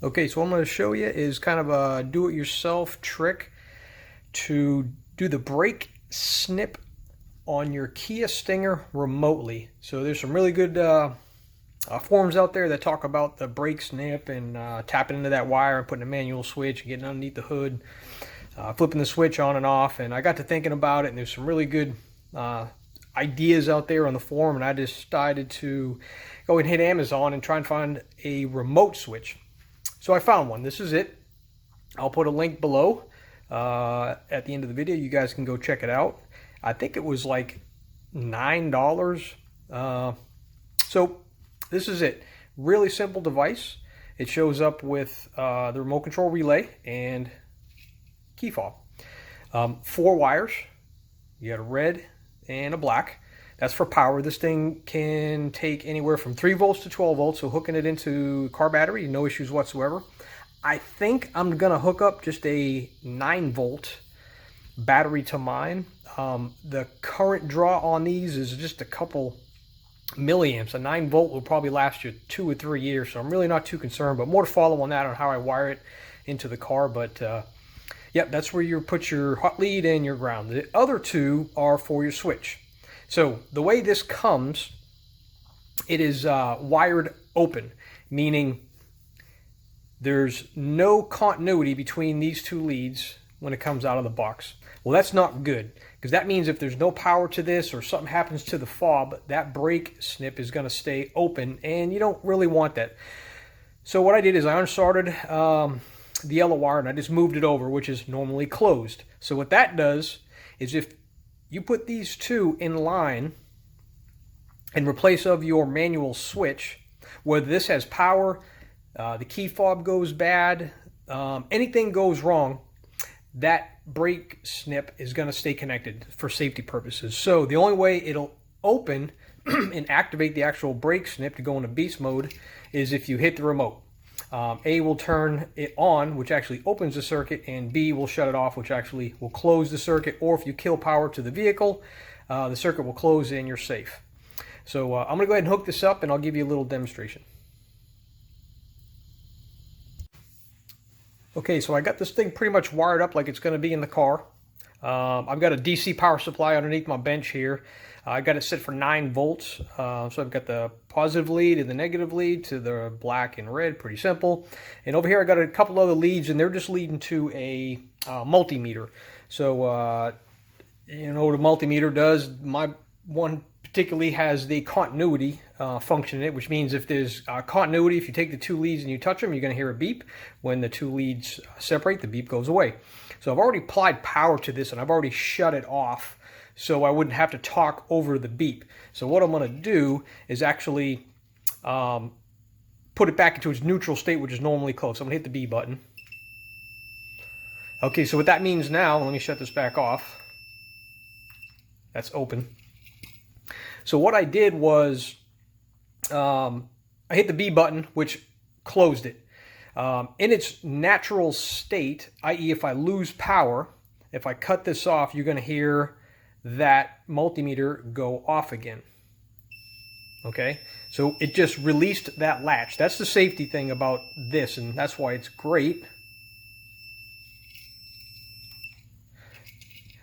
Okay, so what I'm going to show you is kind of a do-it-yourself trick to do the brake snip on your Kia Stinger remotely. So there's some really good forums out there that talk about the brake snip and tapping into that wire and putting a manual switch and getting underneath the hood, flipping the switch on and off. And I got to thinking about it, and there's some really good ideas out there on the forum, and I decided to go and hit Amazon and try and find a remote switch. So I found one. This is it. I'll put a link below at the end of the video. You guys can go check it out. I think it was like $9. So this is it. Really simple device. It shows up with the remote control relay and key fob. 4 wires. You got a red and a black. That's for power. This thing can take anywhere from 3 volts to 12 volts, so hooking it into car battery, no issues whatsoever. I think I'm going to hook up just a 9 volt battery to mine. The current draw on these is just a couple milliamps. A 9 volt will probably last you 2 or 3 years, so I'm really not too concerned, but more to follow on that on how I wire it into the car. But yep, that's where you put your hot lead and your ground. The other 2 are for your switch. So the way this comes, it is wired open, meaning there's no continuity between these 2 leads when it comes out of the box. Well, that's not good, because that means if there's no power to this or something happens to the fob, that brake snip is going to stay open, and you don't really want that. So what I did is I unstarted the yellow wire, and I just moved it over, which is normally closed. So what that does is if you put these 2 in line in replace of your manual switch, whether this has power, the key fob goes bad, anything goes wrong, that brake snip is going to stay connected for safety purposes. So the only way it'll open and activate the actual brake snip to go into beast mode is if you hit the remote. A will turn it on, which actually opens the circuit, and B will shut it off, which actually will close the circuit. Or if you kill power to the vehicle, the circuit will close and you're safe. So I'm going to go ahead and hook this up, and I'll give you a little demonstration. Okay, so I got this thing pretty much wired up like it's going to be in the car. I've got a DC power supply underneath my bench here. I got it set for 9 volts. So I've got the positive lead and the negative lead to the black and red, pretty simple. And over here I got a couple other leads, and they're just leading to a multimeter. So you know what a multimeter does. My one particularly has the continuity function in it, which means if there's continuity, if you take the 2 leads and you touch them, you're going to hear a beep. When the 2 leads separate, the beep goes away. So I've already applied power to this, and I've already shut it off, so I wouldn't have to talk over the beep. So what I'm going to do is actually put it back into its neutral state, which is normally closed. So I'm going to hit the B button. Okay, so what that means now, let me shut this back off. That's open. So what I did was I hit the B button, which closed it. In its natural state, i.e. if I lose power, if I cut this off, you're going to hear that multimeter go off again. Okay, so it just released that latch. That's the safety thing about this, and that's why it's great.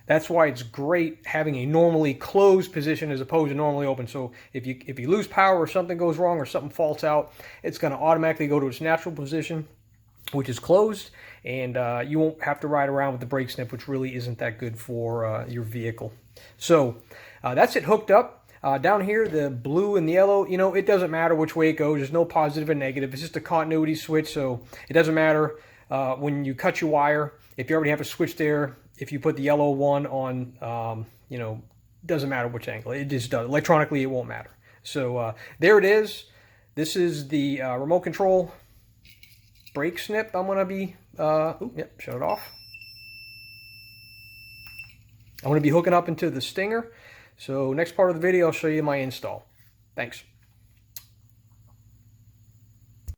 That's why it's great having a normally closed position as opposed to normally open. So if you lose power or something goes wrong or something faults out, it's going to automatically go to its natural position, which is closed, and you won't have to ride around with the brake snip, which really isn't that good for your vehicle. So that's it hooked up. Down here, the blue and the yellow, you know, it doesn't matter which way it goes. There's no positive and negative. It's just a continuity switch, so it doesn't matter when you cut your wire. If you already have a switch there, if you put the yellow one on, you know, doesn't matter which angle. It just does. Electronically, it won't matter. So there it is. This is the remote control brake snip. I'm going to be, yep, shut it off. I'm going to be hooking up into the Stinger. So next part of the video, I'll show you my install. Thanks.